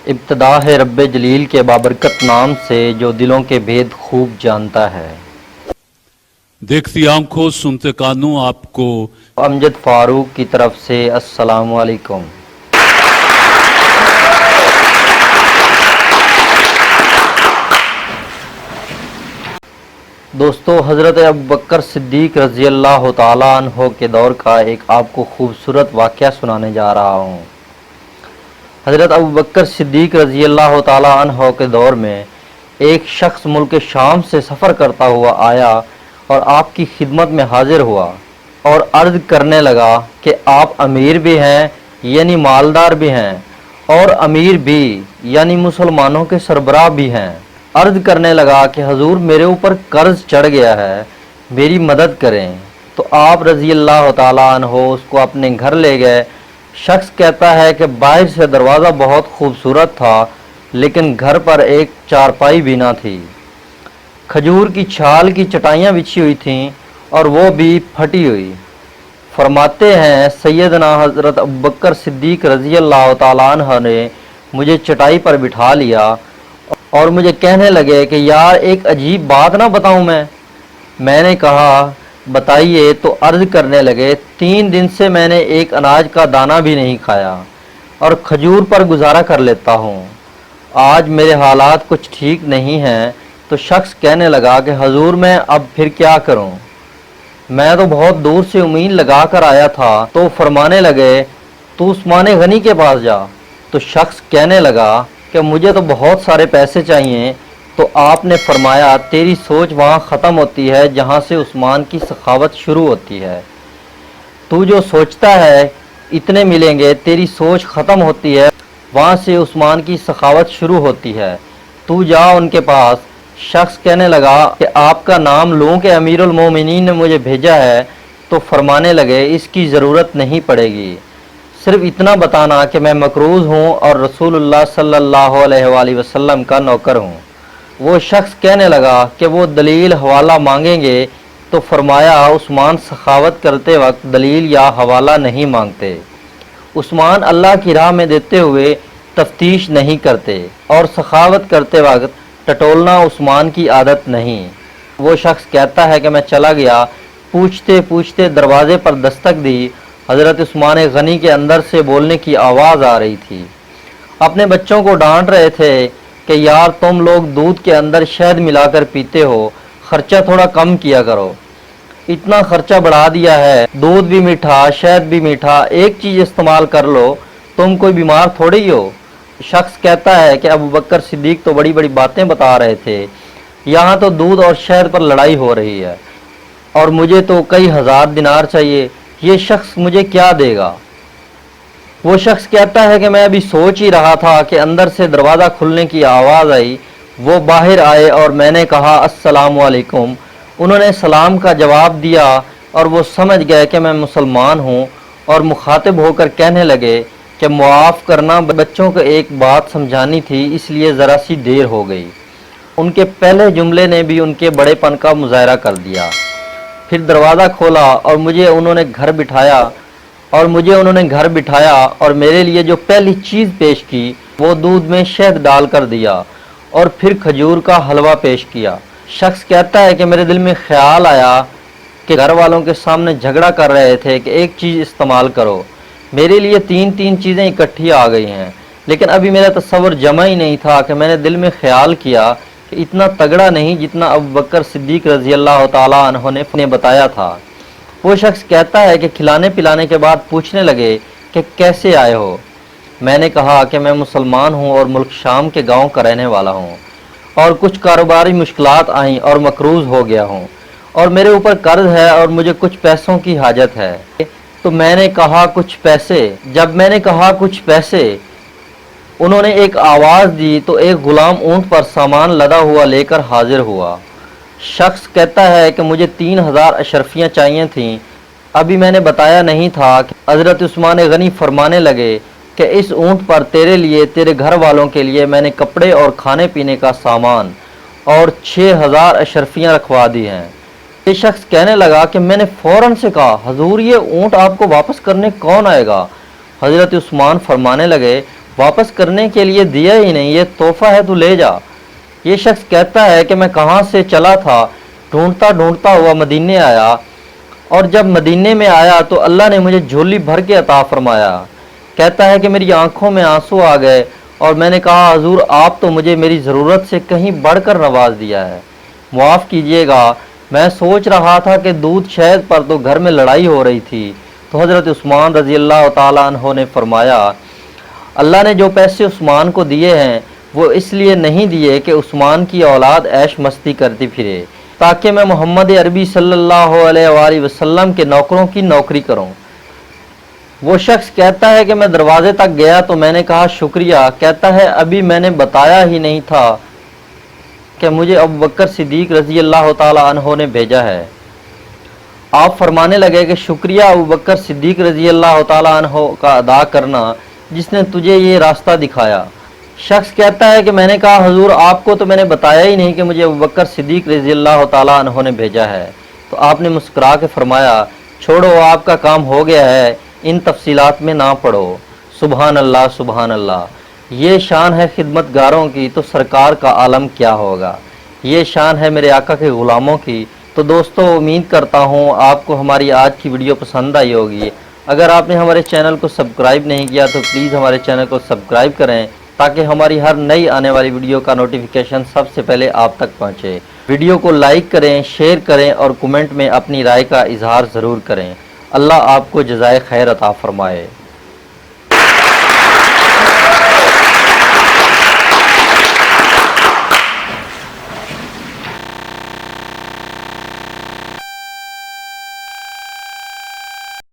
ابتدا ہے رب جلیل کے بابرکت نام سے جو دلوں کے بھید خوب جانتا ہے۔ دیکھتی آنکھوں سنتے کانوں آپ کو امجد فاروق کی طرف سے السلام علیکم۔ دوستو، حضرت ابوبکر صدیق رضی اللہ تعالیٰ عنہ کے دور کا ایک آپ کو خوبصورت واقعہ سنانے جا رہا ہوں۔ حضرت ابوبکر صدیق رضی اللہ تعالیٰ عنہ کے دور میں ایک شخص ملک شام سے سفر کرتا ہوا آیا اور آپ کی خدمت میں حاضر ہوا اور عرض کرنے لگا کہ آپ امیر بھی ہیں یعنی مالدار بھی ہیں، اور امیر بھی یعنی مسلمانوں کے سربراہ بھی ہیں۔ عرض کرنے لگا کہ حضور میرے اوپر قرض چڑھ گیا ہے، میری مدد کریں۔ تو آپ رضی اللہ تعالیٰ عنہ اس کو اپنے گھر لے گئے۔ شخص کہتا ہے کہ باہر سے دروازہ بہت خوبصورت تھا لیکن گھر پر ایک چارپائی بھی نہ تھی۔ کھجور کی چھال کی چٹائیاں بچھی ہوئی تھیں اور وہ بھی پھٹی ہوئی۔ فرماتے ہیں سیدنا حضرت ابوبکر صدیق رضی اللہ تعالیٰ عنہ نے مجھے چٹائی پر بٹھا لیا اور مجھے کہنے لگے کہ یار ایک عجیب بات نہ بتاؤں میں نے کہا بتائیے۔ تو عرض کرنے لگے 3 دن سے میں نے ایک اناج کا دانہ بھی نہیں کھایا اور کھجور پر گزارا کر لیتا ہوں، آج میرے حالات کچھ ٹھیک نہیں ہیں۔ تو شخص کہنے لگا کہ حضور میں اب پھر کیا کروں، میں تو بہت دور سے امید لگا کر آیا تھا۔ تو فرمانے لگے تو عثمان غنی کے پاس جا۔ تو شخص کہنے لگا کہ مجھے تو بہت سارے پیسے چاہیے۔ تو آپ نے فرمایا تیری سوچ وہاں ختم ہوتی ہے جہاں سے عثمان کی سخاوت شروع ہوتی ہے۔ تو جو سوچتا ہے اتنے ملیں گے، تیری سوچ ختم ہوتی ہے وہاں سے عثمان کی سخاوت شروع ہوتی ہے، تو جا ان کے پاس۔ شخص کہنے لگا کہ آپ کا نام لوں کہ امیر المومنین نے مجھے بھیجا ہے؟ تو فرمانے لگے اس کی ضرورت نہیں پڑے گی، صرف اتنا بتانا کہ میں مقروض ہوں اور رسول اللہ صلی اللہ علیہ وآلہ وسلم کا نوکر ہوں۔ وہ شخص کہنے لگا کہ وہ دلیل حوالہ مانگیں گے؟ تو فرمایا عثمان سخاوت کرتے وقت دلیل یا حوالہ نہیں مانگتے، عثمان اللہ کی راہ میں دیتے ہوئے تفتیش نہیں کرتے، اور سخاوت کرتے وقت ٹٹولنا عثمان کی عادت نہیں۔ وہ شخص کہتا ہے کہ میں چلا گیا، پوچھتے پوچھتے دروازے پر دستک دی، حضرت عثمان غنی کے اندر سے بولنے کی آواز آ رہی تھی۔ اپنے بچوں کو ڈانٹ رہے تھے کہ یار تم لوگ دودھ کے اندر شہد ملا کر پیتے ہو، خرچہ تھوڑا کم کیا کرو، اتنا خرچہ بڑھا دیا ہے، دودھ بھی میٹھا شہد بھی میٹھا، ایک چیز استعمال کر لو، تم کوئی بیمار تھوڑی ہو۔ شخص کہتا ہے کہ ابوبکر صدیق تو بڑی بڑی باتیں بتا رہے تھے، یہاں تو دودھ اور شہد پر لڑائی ہو رہی ہے اور مجھے تو کئی ہزار دینار چاہیے، یہ شخص مجھے کیا دے گا؟ وہ شخص کہتا ہے کہ میں ابھی سوچ ہی رہا تھا کہ اندر سے دروازہ کھلنے کی آواز آئی، وہ باہر آئے اور میں نے کہا السلام علیکم، انہوں نے سلام کا جواب دیا اور وہ سمجھ گئے کہ میں مسلمان ہوں، اور مخاطب ہو کر کہنے لگے کہ معاف کرنا، بچوں کو ایک بات سمجھانی تھی اس لیے ذرا سی دیر ہو گئی۔ ان کے پہلے جملے نے بھی ان کے بڑے پن کا مظاہرہ کر دیا۔ پھر دروازہ کھولا اور مجھے انہوں نے گھر بٹھایا اور میرے لیے جو پہلی چیز پیش کی وہ دودھ میں شہد ڈال کر دیا اور پھر کھجور کا حلوہ پیش کیا۔ شخص کہتا ہے کہ میرے دل میں خیال آیا کہ گھر والوں کے سامنے جھگڑا کر رہے تھے کہ ایک چیز استعمال کرو، میرے لیے 3 چیزیں اکٹھی آ گئی ہیں، لیکن ابھی میرا تصور جمع ہی نہیں تھا کہ میں نے دل میں خیال کیا کہ اتنا تگڑا نہیں جتنا ابوبکر صدیق رضی اللہ تعالیٰ عنہ نے بتایا تھا۔ وہ شخص کہتا ہے کہ کھلانے پلانے کے بعد پوچھنے لگے کہ کیسے آئے ہو؟ میں نے کہا کہ میں مسلمان ہوں اور ملک شام کے گاؤں کا رہنے والا ہوں، اور کچھ کاروباری مشکلات آئیں اور مقروض ہو گیا ہوں، اور میرے اوپر قرض ہے اور مجھے کچھ پیسوں کی حاجت ہے۔ تو میں نے کہا کچھ پیسے؟ جب میں نے کہا کچھ پیسے، انہوں نے ایک آواز دی تو ایک غلام اونٹ پر سامان لدا ہوا لے کر حاضر ہوا۔ شخص کہتا ہے کہ مجھے 3000 اشرفیاں چاہیے تھیں، ابھی میں نے بتایا نہیں تھا کہ حضرت عثمان غنی فرمانے لگے کہ اس اونٹ پر تیرے لیے، تیرے گھر والوں کے لیے میں نے کپڑے اور کھانے پینے کا سامان اور 6000 اشرفیاں رکھوا دی ہیں۔ یہ شخص کہنے لگا کہ میں نے فوراً سے کہا حضور یہ اونٹ آپ کو واپس کرنے کون آئے گا؟ حضرت عثمان فرمانے لگے واپس کرنے کے لیے دیا ہی نہیں، یہ تحفہ ہے تو لے جا۔ یہ شخص کہتا ہے کہ میں کہاں سے چلا تھا، ڈھونڈتا ڈھونڈتا ہوا مدینے آیا، اور جب مدینے میں آیا تو اللہ نے مجھے جھولی بھر کے عطا فرمایا۔ کہتا ہے کہ میری آنکھوں میں آنسو آ گئے اور میں نے کہا حضور آپ تو مجھے میری ضرورت سے کہیں بڑھ کر نواز دیا ہے، معاف کیجیے گا، میں سوچ رہا تھا کہ دودھ شہد پر تو گھر میں لڑائی ہو رہی تھی۔ تو حضرت عثمان رضی اللہ تعالیٰ عنہ نے فرمایا اللہ نے جو پیسے عثمان کو دیے ہیں وہ اس لیے نہیں دیے کہ عثمان کی اولاد عیش مستی کرتی پھرے، تاکہ میں محمد عربی صلی اللہ علیہ وآلہ وسلم کے نوکروں کی نوکری کروں۔ وہ شخص کہتا ہے کہ میں دروازے تک گیا تو میں نے کہا شکریہ، کہتا ہے ابھی میں نے بتایا ہی نہیں تھا کہ مجھے ابوبکر صدیق رضی اللہ تعالیٰ عنہ نے بھیجا ہے۔ آپ فرمانے لگے کہ شکریہ ابوبکر صدیق رضی اللہ تعالیٰ عنہ کا ادا کرنا جس نے تجھے یہ راستہ دکھایا۔ شخص کہتا ہے کہ میں نے کہا حضور آپ کو تو میں نے بتایا ہی نہیں کہ مجھے ابوبکر صدیق رضی اللہ تعالیٰ عنہ نے بھیجا ہے۔ تو آپ نے مسکرا کے فرمایا چھوڑو آپ کا کام ہو گیا ہے، ان تفصیلات میں نہ پڑو۔ سبحان اللہ سبحان اللہ، یہ شان ہے خدمت گاروں کی تو سرکار کا عالم کیا ہوگا، یہ شان ہے میرے آقا کے غلاموں کی۔ تو دوستو امید کرتا ہوں آپ کو ہماری آج کی ویڈیو پسند آئی ہوگی۔ اگر آپ نے ہمارے چینل کو سبسکرائب نہیں کیا تو پلیز ہمارے چینل کو سبسکرائب کریں تاکہ ہماری ہر نئی آنے والی ویڈیو کا نوٹیفیکیشن سب سے پہلے آپ تک پہنچے۔ ویڈیو کو لائک کریں، شیئر کریں اور کمنٹ میں اپنی رائے کا اظہار ضرور کریں۔ اللہ آپ کو جزائے خیر عطا فرمائے۔